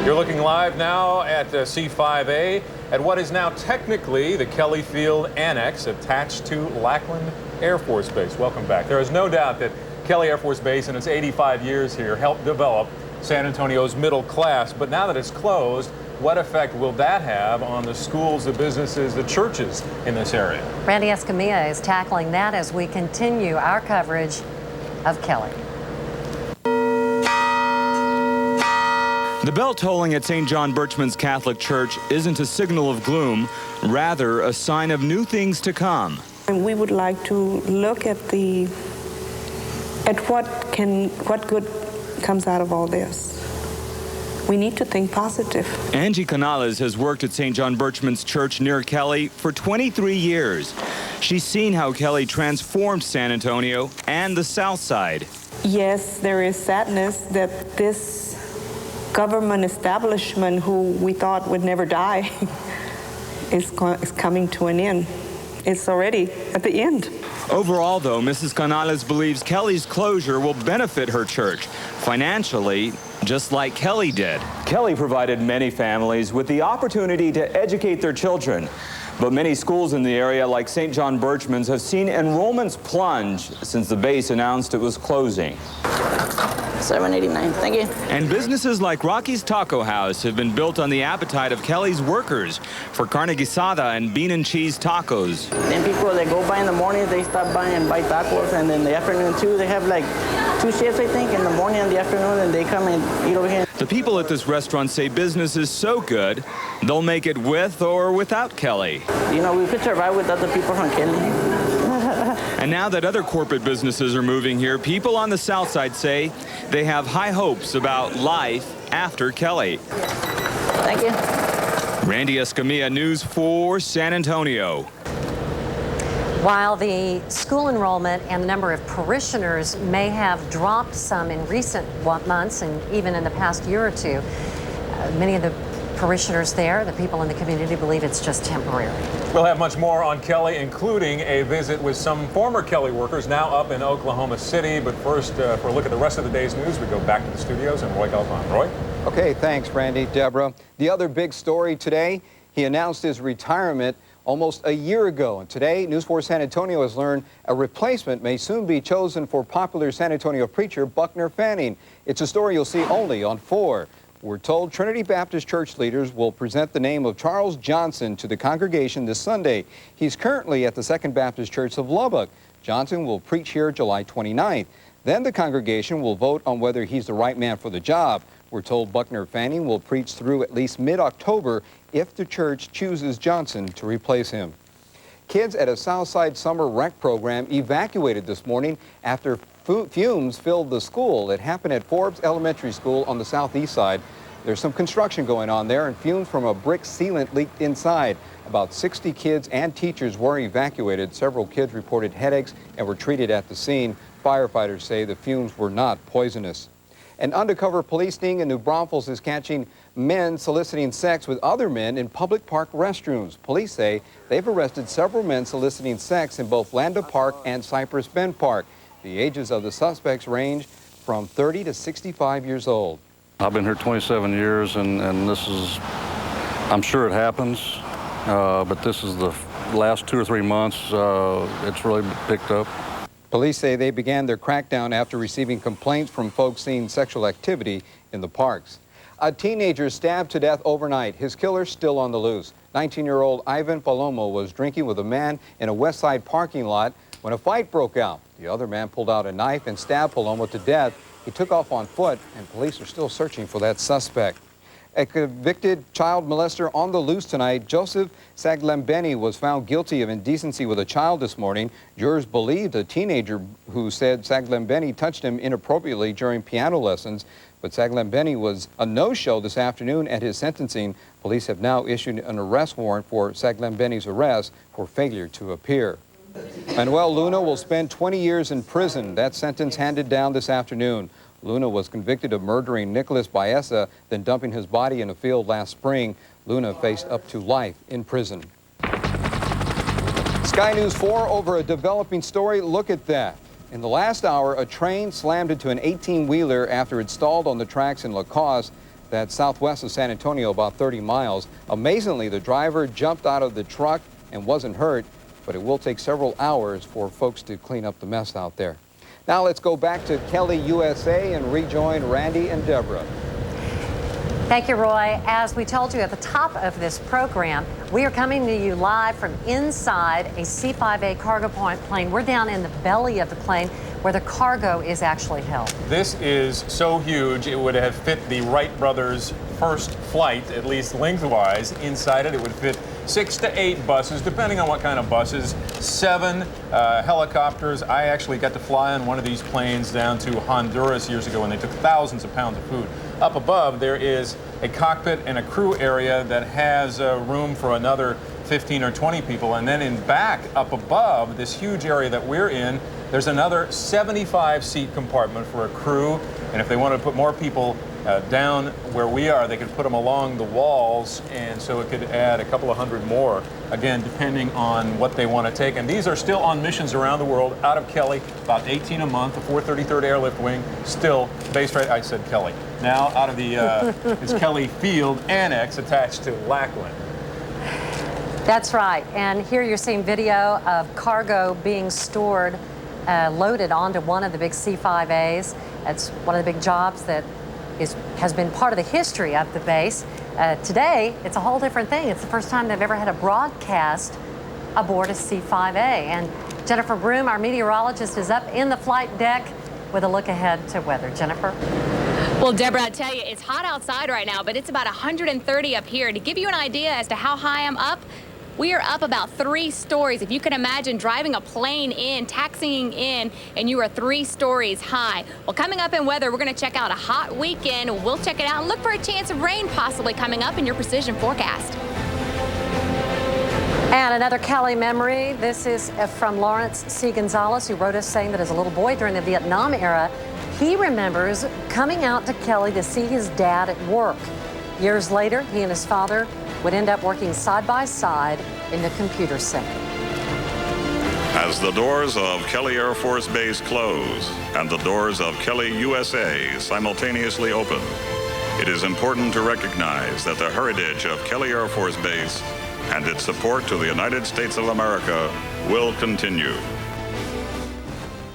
You're looking live now at C5A at what is now technically the Kelly Field Annex attached to Lackland Air Force Base. Welcome back. There is no doubt that Kelly Air Force Base in its 85 years here helped develop San Antonio's middle class. But now that it's closed, what effect will that have on the schools, the businesses, the churches in this area? Randy Escamilla is tackling that as we continue our coverage of Kelly. The bell tolling at St. John Birchman's Catholic Church isn't a signal of gloom, rather a sign of new things to come. And we would like to look at what good comes out of all this. We need to think positive. Angie Canales has worked at St. John Birchman's Church near Kelly for 23 years. She's seen how Kelly transformed San Antonio and the South Side. Yes, there is sadness that this government establishment, who we thought would never die, is coming to an end. It's already at the end. Overall, though, Mrs. Canales believes Kelly's closure will benefit her church financially, just like Kelly did. Kelly provided many families with the opportunity to educate their children. But many schools in the area, like St. John Birchman's, have seen enrollments plunge since the base announced it was closing. $7.89, thank you. And businesses like Rocky's Taco House have been built on the appetite of Kelly's workers for carne guisada and bean and cheese tacos. Then people that go by in the morning, they stop by and buy tacos, and then in the afternoon too, they have like 2 shifts, I think, in the morning and the afternoon, and they come and eat over here. The people at this restaurant say business is so good, they'll make it with or without Kelly. You know, we could survive without the people from Kelly. And now that other corporate businesses are moving here, people on the South Side say they have high hopes about life after Kelly. Thank you. Randy Escamilla, News 4 San Antonio. While the school enrollment and the number of parishioners may have dropped some in recent months and even in the past year or two, many of the parishioners there, the people in the community, believe it's just temporary. We'll have much more on Kelly, including a visit with some former Kelly workers now up in Oklahoma City. But first, for a look at the rest of the day's news, we go back to the studios and Roy Galvan. Roy? Okay, thanks, Randy. Deborah. The other big story today, he announced his retirement almost a year ago. And today, News 4 San Antonio has learned a replacement may soon be chosen for popular San Antonio preacher Buckner Fanning. It's a story you'll see only on 4. We're told Trinity Baptist Church leaders will present the name of Charles Johnson to the congregation this Sunday. He's currently at the Second Baptist Church of Lubbock. Johnson will preach here July 29th. Then the congregation will vote on whether he's the right man for the job. We're told Buckner Fanning will preach through at least mid-October if the church chooses Johnson to replace him. Kids at a Southside summer rec program evacuated this morning after fumes filled the school. It happened at Forbes Elementary School on the southeast side. There's some construction going on there, and fumes from a brick sealant leaked inside. About 60 kids and teachers were evacuated. Several kids reported headaches and were treated at the scene. Firefighters say the fumes were not poisonous. An undercover police sting in New Braunfels is catching men soliciting sex with other men in public park restrooms. Police say they've arrested several men soliciting sex in both Landa Park and Cypress Bend Park. The ages of the suspects range from 30 to 65 years old. I've been here 27 years, and this is, I'm sure it happens, but this is the last 2 or 3 months, it's really picked up. Police say they began their crackdown after receiving complaints from folks seeing sexual activity in the parks. A teenager stabbed to death overnight. His killer still on the loose. 19-year-old Ivan Palomo was drinking with a man in a West Side parking lot when a fight broke out. The other man pulled out a knife and stabbed Palomo to death. He took off on foot, and police are still searching for that suspect. A convicted child molester on the loose tonight. Joseph Saglambeni was found guilty of indecency with a child this morning. Jurors believed a teenager who said Saglambeni touched him inappropriately during piano lessons. But Saglambeni was a no-show this afternoon at his sentencing. Police have now issued an arrest warrant for Saglambeni's arrest for failure to appear. Manuel Luna will spend 20 years in prison. That sentence handed down this afternoon. Luna was convicted of murdering Nicholas Baeza, then dumping his body in a field last spring. Luna faced up to life in prison. Sky News 4 over a developing story. Look at that. In the last hour, a train slammed into an 18-wheeler after it stalled on the tracks in La Crosse. That's southwest of San Antonio, about 30 miles. Amazingly, the driver jumped out of the truck and wasn't hurt, but it will take several hours for folks to clean up the mess out there. Now let's go back to Kelly, USA, and rejoin Randy and Deborah. Thank you, Roy. As we told you at the top of this program, we are coming to you live from inside a C-5A cargo plane. We're down in the belly of the plane where the cargo is actually held. This is so huge, it would have fit the Wright brothers' first flight, at least lengthwise. Inside it, it would fit 6 to 8 buses, depending on what kind of buses, 7 helicopters. I actually got to fly on one of these planes down to Honduras years ago, and they took thousands of pounds of food. Up above, there is a cockpit and a crew area that has room for another 15 or 20 people. And then in back, up above, this huge area that we're in, there's another 75-seat compartment for a crew. And if they wanted to put more people down where we are, they could put them along the walls, and so it could add a couple of hundred more, again, depending on what they want to take. And these are still on missions around the world, out of Kelly, about 18 a month, the 433rd Airlift Wing, still based right, I said Kelly, now out of the, it's Kelly Field Annex attached to Lackland. That's right, and here you're seeing video of cargo being stored, loaded onto one of the big C-5As. That's one of the big jobs that has been part of the history of the base. Today, it's a whole different thing. It's the first time they've ever had a broadcast aboard a C-5A. And Jennifer Broome, our meteorologist, is up in the flight deck with a look ahead to weather. Jennifer? Well, Deborah, I tell you, it's hot outside right now, but it's about 130 up here. To give you an idea as to how high I'm up, we are up about 3 stories. If you can imagine driving a plane in, taxiing in, and you are 3 stories high. Well, coming up in weather, we're going to check out a hot weekend. We'll check it out and look for a chance of rain possibly coming up in your precision forecast. And another Kelly memory. This is from Lawrence C. Gonzalez, who wrote us saying that as a little boy during the Vietnam era, he remembers coming out to Kelly to see his dad at work. Years later, he and his father would end up working side by side in the computer center. As the doors of Kelly Air Force Base close and the doors of Kelly, USA simultaneously open, it is important to recognize that the heritage of Kelly Air Force Base and its support to the United States of America will continue.